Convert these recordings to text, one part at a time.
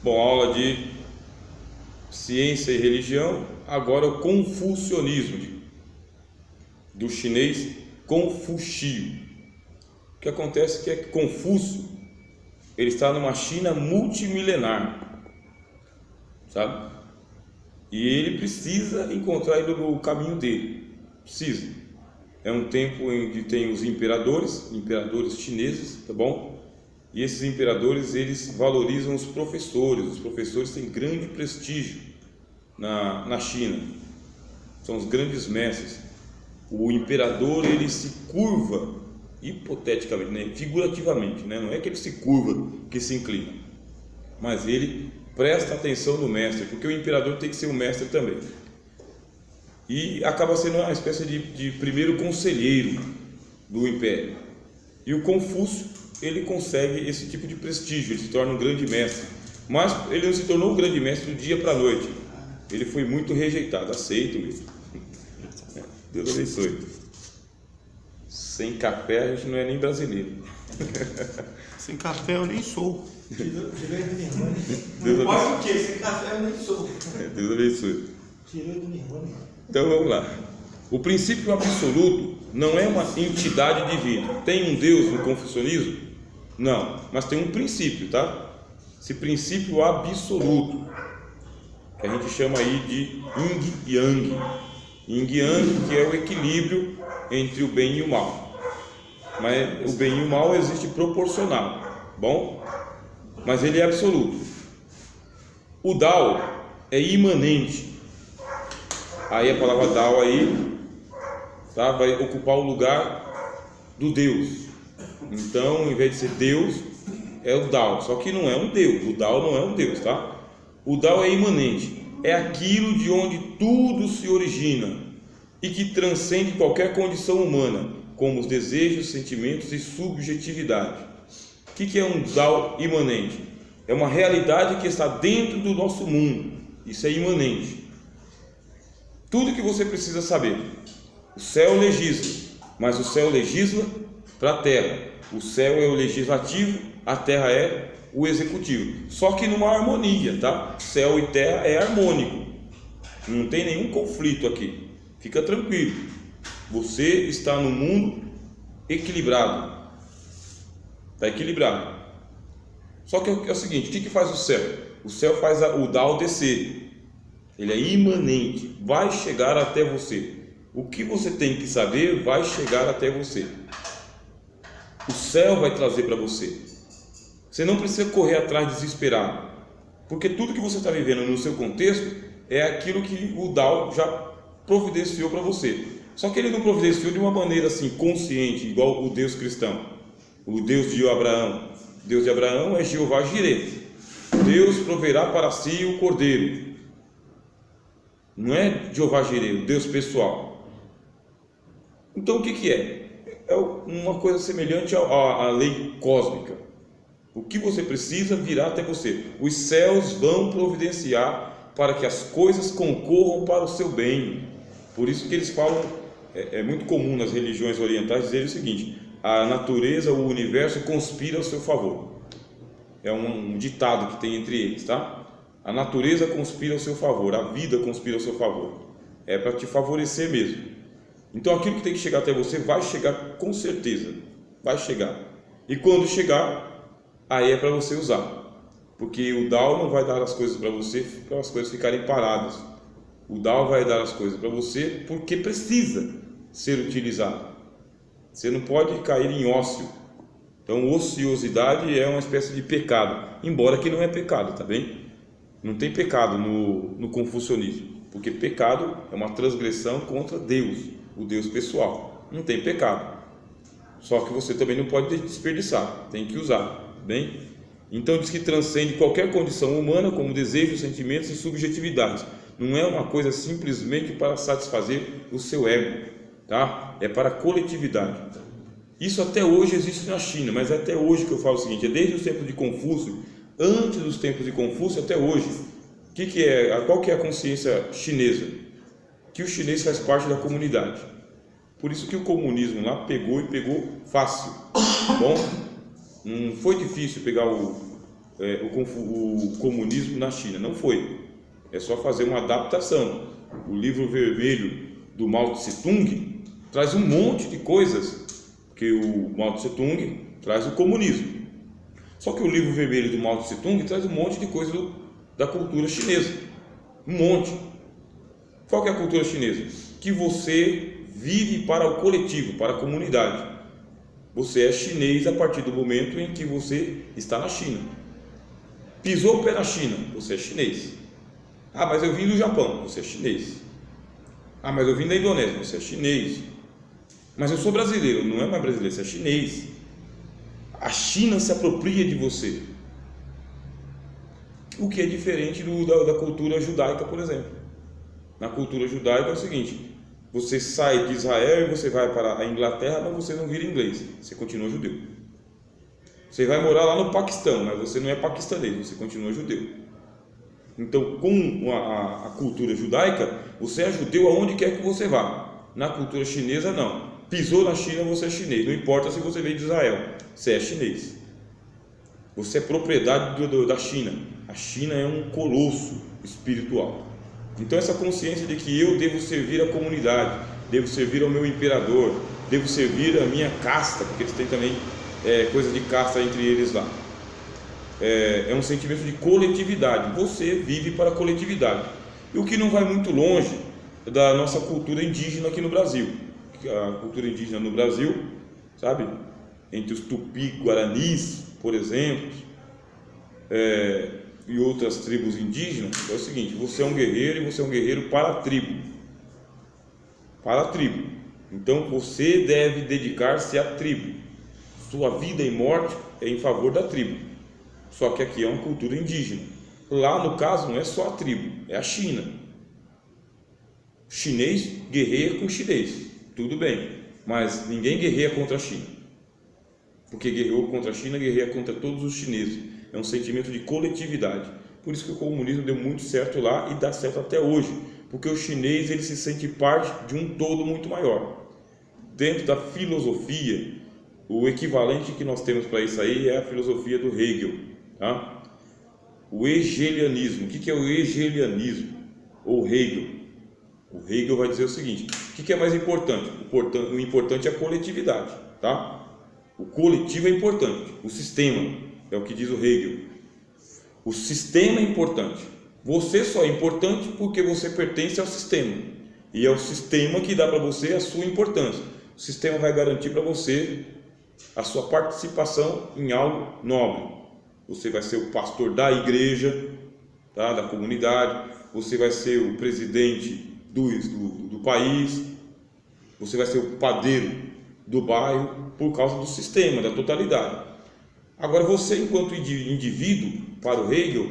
Bom, aula de ciência e religião, agora o confucionismo, do chinês Confucio. O que acontece é que Confúcio, ele está numa China multimilenar, sabe? E ele precisa encontrar ele no caminho dele, precisa. É um tempo em que tem os imperadores chineses, tá bom? E esses imperadores, eles valorizam os professores têm grande prestígio na China, são os grandes mestres. O imperador, ele se curva, hipoteticamente, né? Figurativamente, né? Não é que ele se curva, que se inclina, mas ele presta atenção no mestre, porque o imperador tem que ser o mestre também, e acaba sendo uma espécie de primeiro conselheiro do império. E o Confúcio, ele consegue esse tipo de prestígio, ele se torna um grande mestre, mas ele não se tornou um grande mestre do dia para a noite, ele foi muito rejeitado, aceito mesmo. Deus abençoe. Sem café a gente não é nem brasileiro. Sem café eu nem sou. Tirou do Nirvana. Não pode o quê? Sem café eu nem sou. Deus abençoe. Tirou do Nirvana. Então vamos lá. O princípio absoluto não é uma entidade divina. Tem um Deus no confucionismo? Não, mas tem um princípio, tá? Esse princípio absoluto, que a gente chama aí de Yin Yang. Yin Yang, que é o equilíbrio entre o bem e o mal. Mas o bem e o mal existe proporcional, bom? Mas ele é absoluto. O Dao é imanente. Aí a palavra Dao aí, tá, vai ocupar o lugar do Deus. Então, em vez de ser Deus, é o Dao. Só que não é um Deus. O Dao não é um Deus, tá? O Dao é imanente. É aquilo de onde tudo se origina e que transcende qualquer condição humana, como os desejos, sentimentos e subjetividade. O que é um Dao imanente? É uma realidade que está dentro do nosso mundo. Isso é imanente. Tudo que você precisa saber. O céu legisla, mas o céu legisla para a terra. O céu é o legislativo, a terra é o executivo. Só que numa harmonia, tá? Céu e terra é harmônico. Não tem nenhum conflito aqui. Fica tranquilo. Você está no mundo equilibrado. Está equilibrado. Só que é o seguinte, o que faz o céu? O céu faz o Dao descer. Ele é imanente, vai chegar até você. O que você tem que saber vai chegar até você. O céu vai trazer para você. Você não precisa correr atrás desesperado, porque tudo que você está vivendo no seu contexto é aquilo que o Dao já providenciou para você. Só que ele não providenciou de uma maneira assim consciente, igual o Deus cristão, o Deus de Abraão. O Deus de Abraão é Jeová Jireh. Deus proverá para si o cordeiro. Não é Jeová Jireh, o Deus pessoal. Então o que é? É uma coisa semelhante à lei cósmica. O que você precisa virá até você. Os céus vão providenciar para que as coisas concorram para o seu bem. Por isso que eles falam, é muito comum nas religiões orientais dizer o seguinte: a natureza, o universo conspira ao seu favor. É um ditado que tem entre eles, tá? A natureza conspira ao seu favor, a vida conspira ao seu favor. É para te favorecer mesmo. Então aquilo que tem que chegar até você vai chegar com certeza. Vai chegar. E quando chegar, aí é para você usar. Porque o Dao não vai dar as coisas para você para as coisas ficarem paradas. O Dao vai dar as coisas para você porque precisa ser utilizado. Você não pode cair em ócio. Então ociosidade é uma espécie de pecado, embora que não é pecado, tá bem? Não tem pecado no confucionismo, porque pecado é uma transgressão contra Deus, o Deus pessoal. Não tem pecado. Só que você também não pode desperdiçar, tem que usar, bem? Então diz que transcende qualquer condição humana, como desejos, sentimentos e subjetividades. Não é uma coisa simplesmente para satisfazer o seu ego, tá? É para a coletividade. Isso até hoje existe na China, mas é até hoje que eu falo o seguinte: é desde os tempos de Confúcio, antes dos tempos de Confúcio até hoje. Qual que é a consciência chinesa? Que o chinês faz parte da comunidade. Por isso que o comunismo lá pegou fácil. Bom, não foi difícil pegar o comunismo na China. Não foi. É só fazer uma adaptação. O livro vermelho do Mao Tse Tung traz um monte de coisas que o Mao Tse Tung traz o comunismo. Só que o livro vermelho do Mao Tse Tung traz um monte de coisa da cultura chinesa. Um monte. Qual que é a cultura chinesa? Que você vive para o coletivo, para a comunidade. Você é chinês a partir do momento em que você está na China. Pisou o pé na China, você é chinês. Ah, mas eu vim do Japão, você é chinês. Ah, mas eu vim da Indonésia, você é chinês. Mas eu sou brasileiro, não é mais brasileiro, você é chinês. A China se apropria de você. O que é diferente da cultura judaica, por exemplo. Na cultura judaica é o seguinte: você sai de Israel e você vai para a Inglaterra, mas você não vira inglês, você continua judeu. Você vai morar lá no Paquistão, mas você não é paquistanês, você continua judeu. Então, com a cultura judaica, você é judeu aonde quer que você vá. Na cultura chinesa, não. Pisou na China, você é chinês. Não importa se você veio de Israel, você é chinês. Você é propriedade da China. A China é um colosso espiritual. Então, essa consciência de que eu devo servir a comunidade, devo servir ao meu imperador, devo servir a minha casta, porque eles têm também coisa de casta entre eles lá. É um sentimento de coletividade. Você vive para a coletividade. E o que não vai muito longe da nossa cultura indígena aqui no Brasil. A cultura indígena no Brasil, sabe? Entre os tupi-guaranis, por exemplo, e outras tribos indígenas, é o seguinte: você é um guerreiro e você é um guerreiro para a tribo. Para a tribo. Então você deve dedicar-se à tribo. Sua vida e morte é em favor da tribo. Só que aqui é uma cultura indígena. Lá no caso não é só a tribo, é a China. Chinês guerreia com chinês, tudo bem, mas ninguém guerreia contra a China. Porque guerreou contra a China, guerreia contra todos os chineses. É um sentimento de coletividade. Por isso que o comunismo deu muito certo lá e dá certo até hoje. Porque o chinês ele se sente parte de um todo muito maior. Dentro da filosofia, o equivalente que nós temos para isso aí é a filosofia do Hegel. Tá? O hegelianismo. O que é o hegelianismo? Ou Hegel? O Hegel vai dizer o seguinte: o que é mais importante? O importante é a coletividade. Tá? O coletivo é importante. O sistema é o que diz o Hegel. O sistema é importante. Você só é importante porque você pertence ao sistema. E é o sistema que dá para você a sua importância. O sistema vai garantir para você a sua participação em algo nobre. Você vai ser o pastor da igreja, tá? Da comunidade. Você vai ser o presidente do país. Você vai ser o padeiro do bairro por causa do sistema, da totalidade. Agora você, enquanto indivíduo, para o Hegel,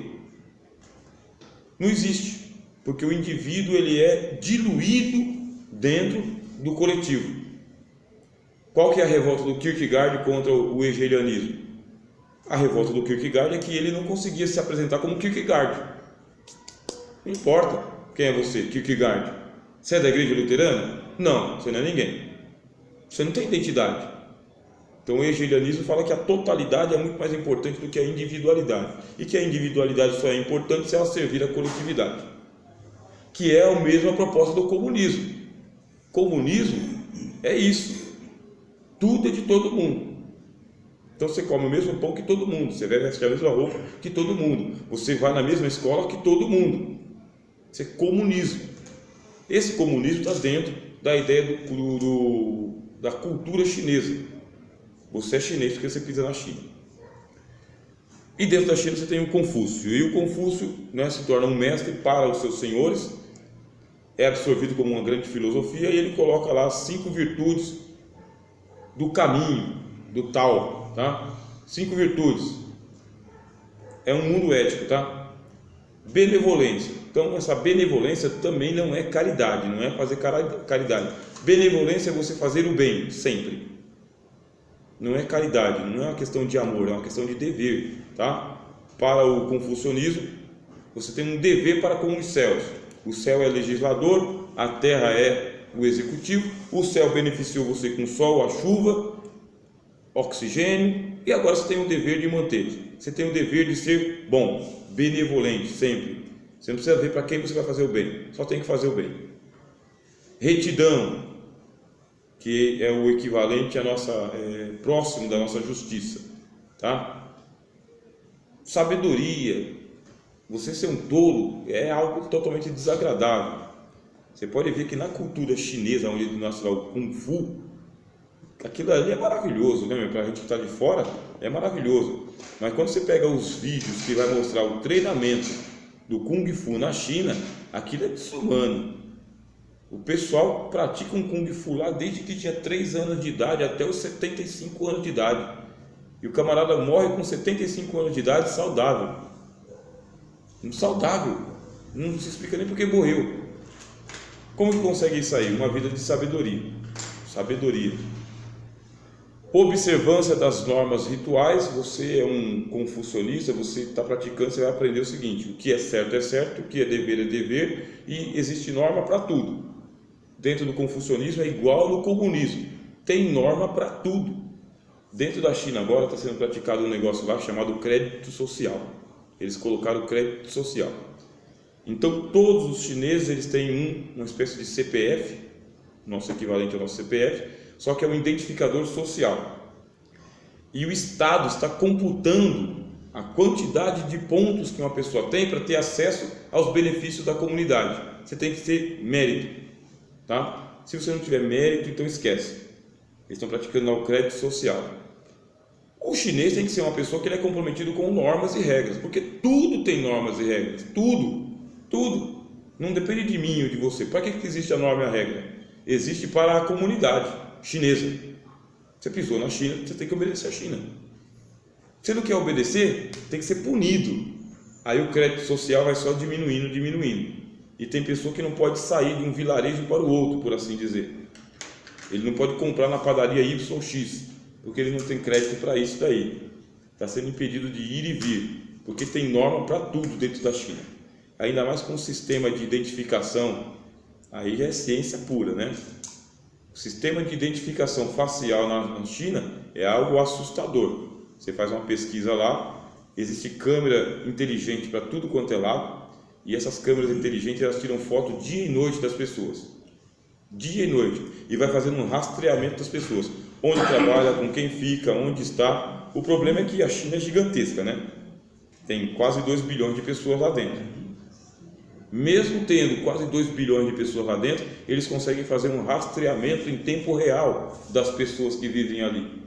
não existe, porque o indivíduo ele é diluído dentro do coletivo. Qual que é a revolta do Kierkegaard contra o hegelianismo? A revolta do Kierkegaard é que ele não conseguia se apresentar como Kierkegaard. Não importa quem é você, Kierkegaard. Você é da igreja luterana? Não, você não é ninguém. Você não tem identidade. Então o hegelianismo fala que a totalidade é muito mais importante do que a individualidade. E que a individualidade só é importante se ela servir à coletividade. Que é a mesma proposta do comunismo. Comunismo é isso. Tudo é de todo mundo. Então você come o mesmo pão que todo mundo, você veste a mesma roupa que todo mundo, você vai na mesma escola que todo mundo. Isso é comunismo. Esse comunismo está dentro da ideia da cultura chinesa. Você é chinês porque você pisa na China. E dentro da China você tem o Confúcio. E o Confúcio, né, se torna um mestre para os seus senhores, é absorvido como uma grande filosofia, e ele coloca lá 5 virtudes do caminho, do Tao, tá? 5 virtudes. É um mundo ético, tá? Benevolência. Então essa benevolência também não é caridade, não é fazer caridade. Benevolência é você fazer o bem, sempre. Não é caridade, não é uma questão de amor, é uma questão de dever, tá? Para o confucionismo, você tem um dever para com os céus. O céu é legislador, a terra é o executivo. O céu beneficiou você com o sol, a chuva, oxigênio, e agora você tem o dever de manter. Você tem o dever de ser bom, benevolente, sempre. Você não precisa ver para quem você vai fazer o bem, só tem que fazer o bem. Retidão, que é o equivalente à nossa, próximo da nossa justiça, tá? Sabedoria, você ser um tolo é algo totalmente desagradável. Você pode ver que na cultura chinesa, onde nasceu o Kung Fu, aquilo ali é maravilhoso, né? Para a gente que está de fora, é maravilhoso. Mas quando você pega os vídeos que vai mostrar o treinamento do Kung Fu na China, aquilo é desumano. O pessoal pratica um Kung Fu lá desde que tinha 3 anos de idade até os 75 anos de idade. E o camarada morre com 75 anos de idade saudável. Saudável. Não se explica nem porque morreu. Como que consegue isso aí? Uma vida de sabedoria. Sabedoria. Observância das normas rituais. Você é um confucionista, você está praticando, você vai aprender o seguinte: o que é certo, o que é dever, e existe norma para tudo. Dentro do confucionismo é igual no comunismo, tem norma para tudo. Dentro da China agora está sendo praticado um negócio lá chamado crédito social. Eles colocaram crédito social. Então todos os chineses eles têm uma espécie de CPF, nosso equivalente ao nosso CPF, só que é um identificador social. E o Estado está computando a quantidade de pontos que uma pessoa tem para ter acesso aos benefícios da comunidade. Você tem que ter mérito, tá? Se você não tiver mérito, então esquece. Eles estão praticando o crédito social. O chinês tem que ser uma pessoa que ele é comprometido com normas e regras, porque tudo tem normas e regras, tudo. Não depende de mim ou de você. Para que existe a norma e a regra? Existe para a comunidade chinesa. Você pisou na China, você tem que obedecer à China. Você não quer obedecer, tem que ser punido. Aí o crédito social vai só diminuindo. E tem pessoa que não pode sair de um vilarejo para o outro, por assim dizer. Ele não pode comprar na padaria YX, porque ele não tem crédito para isso daí. Está sendo impedido de ir e vir, porque tem norma para tudo dentro da China. Ainda mais com o sistema de identificação, aí já é ciência pura, né? O sistema de identificação facial na China é algo assustador. Você faz uma pesquisa lá, existe câmera inteligente para tudo quanto é lado, e essas câmeras inteligentes elas tiram foto dia e noite das pessoas. Dia e noite. E vai fazendo um rastreamento das pessoas. Onde trabalha, com quem fica, onde está. O problema é que a China é gigantesca, né? Tem quase 2 bilhões de pessoas lá dentro. Mesmo tendo quase 2 bilhões de pessoas lá dentro, eles conseguem fazer um rastreamento em tempo real das pessoas que vivem ali.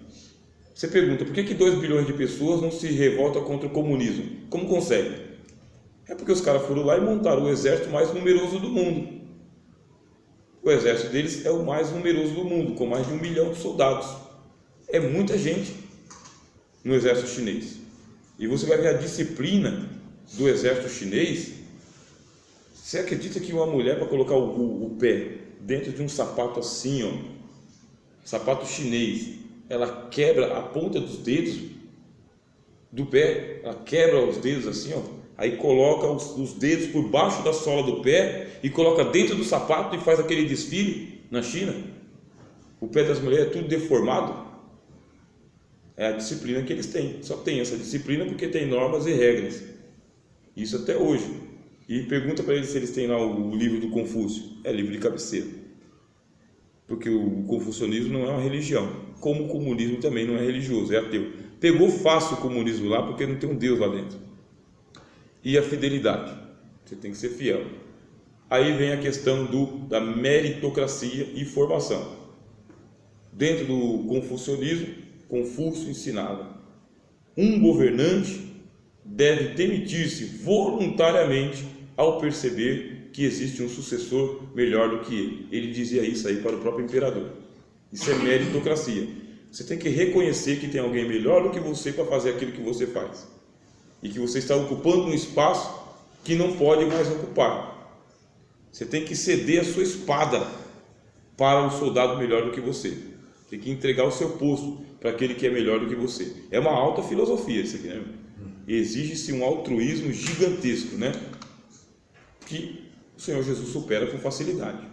Você pergunta, por que 2 bilhões de pessoas não se revoltam contra o comunismo? Como consegue? É porque os caras foram lá e montaram o exército mais numeroso do mundo. O exército deles é o mais numeroso do mundo, com mais de 1 milhão de soldados. É muita gente no exército chinês. E você vai ver a disciplina do exército chinês. Você acredita que uma mulher, para colocar o pé dentro de um sapato assim, ó, sapato chinês, ela quebra a ponta dos dedos do pé, ela quebra os dedos assim, ó, aí coloca os dedos por baixo da sola do pé e coloca dentro do sapato e faz aquele desfile na China? O pé das mulheres é tudo deformado. É a disciplina que eles têm. Só tem essa disciplina porque tem normas e regras. Isso até hoje. E pergunta para eles se eles têm lá o livro do Confúcio. É livro de cabeceira. Porque o confucionismo não é uma religião. Como o comunismo também não é religioso, é ateu. Pegou fácil o comunismo lá porque não tem um Deus lá dentro. E a fidelidade. Você tem que ser fiel. Aí vem a questão da meritocracia e formação. Dentro do confucionismo, Confúcio ensinava: um governante deve demitir-se voluntariamente ao perceber que existe um sucessor melhor do que ele. Ele dizia isso aí para o próprio imperador. Isso é meritocracia. Você tem que reconhecer que tem alguém melhor do que você para fazer aquilo que você faz. E que você está ocupando um espaço que não pode mais ocupar. Você tem que ceder a sua espada para um soldado melhor do que você. Tem que entregar o seu posto para aquele que é melhor do que você. É uma alta filosofia isso aqui, né? Exige-se um altruísmo gigantesco, né? Que o Senhor Jesus supera com facilidade.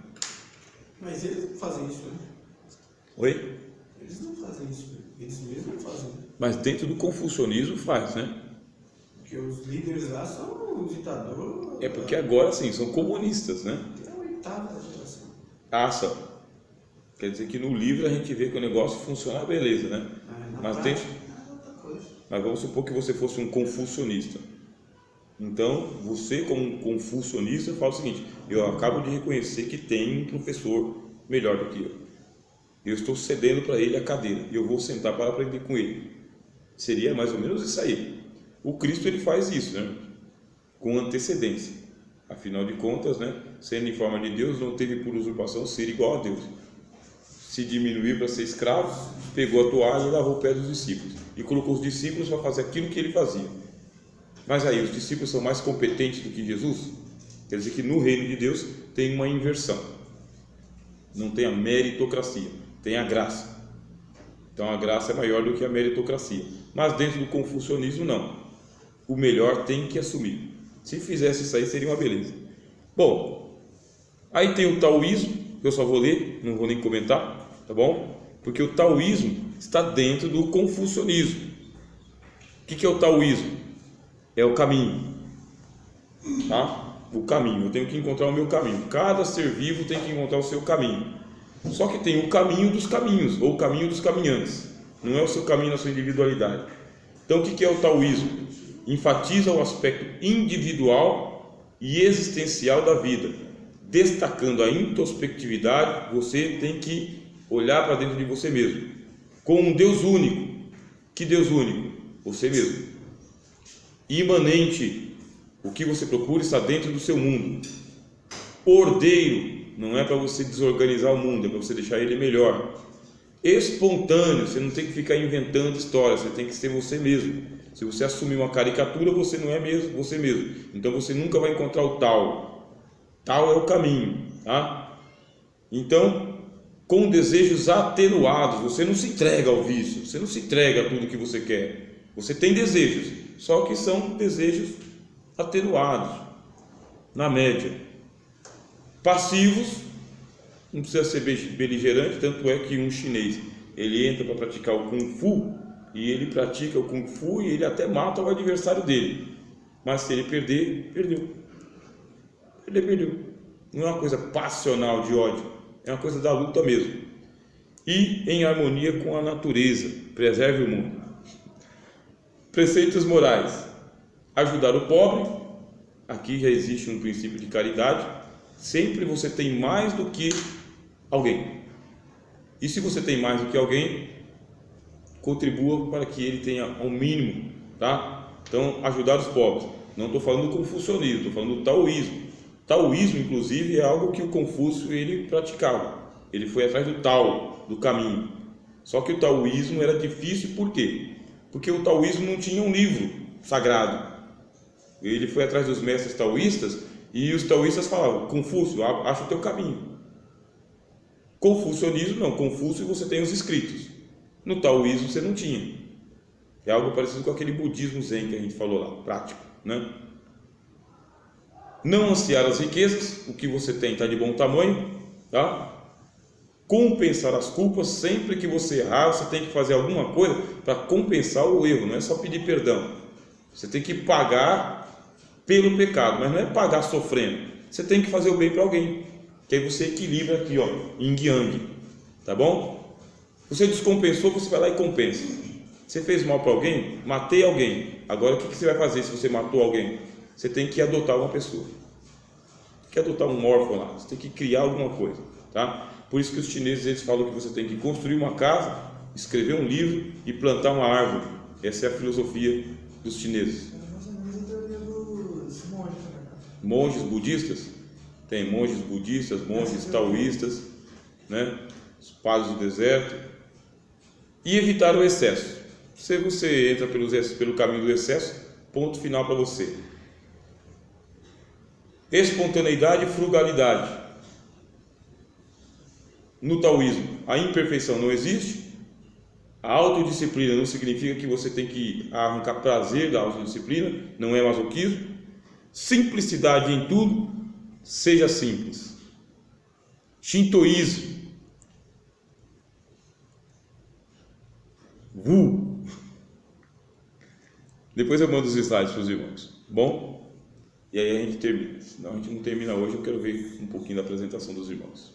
Mas eles não fazem isso, né? Oi? Eles não fazem isso, eles mesmos não fazem. Mas dentro do confucionismo faz, né? Porque os líderes lá são o ditador. É porque agora sim, são comunistas, né? É a oitava geração. Ah, só. Quer dizer que no livro a gente vê que o negócio funciona beleza, né? Mas tem... É outra coisa. Mas vamos supor que você fosse um confucionista. Então, você como um confucionista fala o seguinte: eu acabo de reconhecer que tem um professor melhor do que eu. Eu estou cedendo para ele a cadeira e eu vou sentar para aprender com ele. Seria mais ou menos isso aí. O Cristo ele faz isso, né? Com antecedência. Afinal de contas, né? Sendo em forma de Deus, não teve por usurpação ser igual a Deus. Se diminuiu para ser escravo, pegou a toalha e lavou o pé dos discípulos e colocou os discípulos para fazer aquilo que ele fazia. Mas aí, os discípulos são mais competentes do que Jesus? Quer dizer que no reino de Deus tem uma inversão. Não tem a meritocracia, tem a graça. Então a graça é maior do que a meritocracia. Mas dentro do confucionismo, não. O melhor tem que assumir. Se fizesse isso aí, seria uma beleza. Bom, aí tem o taoísmo, que eu só vou ler, não vou nem comentar, tá bom? Porque o taoísmo está dentro do confucionismo. O que é o taoísmo? É o caminho, tá? O caminho, eu tenho que encontrar o meu caminho. Cada ser vivo tem que encontrar o seu caminho. Só que tem o caminho dos caminhos, ou o caminho dos caminhantes. Não é o seu caminho na sua individualidade. Então o que é o taoísmo? Enfatiza o aspecto individual e existencial da vida, destacando a introspectividade. Você tem que olhar para dentro de você mesmo, com um Deus único. Que Deus único? Você mesmo. Imanente, o que você procura está dentro do seu mundo. Ordeiro, não é para você desorganizar o mundo, é para você deixar ele melhor. Espontâneo, você não tem que ficar inventando histórias, você tem que ser você mesmo. Se você assumir uma caricatura, você não é mesmo você mesmo. Então você nunca vai encontrar o tal. Tal é o caminho, tá? Então, com desejos atenuados, você não se entrega ao vício, você não se entrega a tudo que você quer. Você tem desejos, só que são desejos atenuados, na média. Passivos, não precisa ser beligerante, tanto é que um chinês, ele entra para praticar o Kung Fu, e ele pratica o Kung Fu e ele até mata o adversário dele. Mas se ele perder, perdeu. Perdeu. Não é uma coisa passional de ódio, é uma coisa da luta mesmo. E em harmonia com a natureza, preserve o mundo. Preceitos morais: ajudar o pobre. Aqui já existe um princípio de caridade. Sempre você tem mais do que alguém. E se você tem mais do que alguém, contribua para que ele tenha ao mínimo, tá? Então, ajudar os pobres. Não estou falando do confucionismo, estou falando do taoísmo. Taoísmo, inclusive, é algo que o Confúcio ele praticava. Ele foi atrás do Tao, do caminho. Só que o taoísmo era difícil, por quê? Porque o taoísmo não tinha um livro sagrado. Ele foi atrás dos mestres taoístas e os taoístas falavam: Confúcio, acha o teu caminho. Confucionismo não, Confúcio você tem os escritos. No taoísmo você não tinha. É algo parecido com aquele budismo zen que a gente falou lá, prático, né? Não ansiar as riquezas, o que você tem está de bom tamanho, tá? Compensar as culpas, sempre que você errar, você tem que fazer alguma coisa para compensar o erro, não é só pedir perdão. Você tem que pagar pelo pecado, mas não é pagar sofrendo. Você tem que fazer o bem para alguém, que aí você equilibra aqui, ó, yin yang, tá bom? Você descompensou, você vai lá e compensa. Você fez mal para alguém? Matei alguém. Agora o que você vai fazer se você matou alguém? Você tem que adotar uma pessoa. Tem que adotar um órfão lá. Você tem que criar alguma coisa, tá? Por isso que os chineses eles falam que você tem que construir uma casa, escrever um livro e plantar uma árvore. Essa é a filosofia dos chineses. Monges budistas? Tem monges budistas, monges taoístas, né? Os padres do deserto. E evitar o excesso. Se você entra pelo caminho do excesso, ponto final para você. Espontaneidade e frugalidade. No taoísmo, a imperfeição não existe. A autodisciplina não significa que você tem que arrancar prazer da autodisciplina, não é masoquismo. Simplicidade em tudo, seja simples. Shintoísmo. Wu. Depois eu mando os slides para os irmãos. Bom? E aí a gente termina. Senão a gente não termina hoje, eu quero ver um pouquinho da apresentação dos irmãos.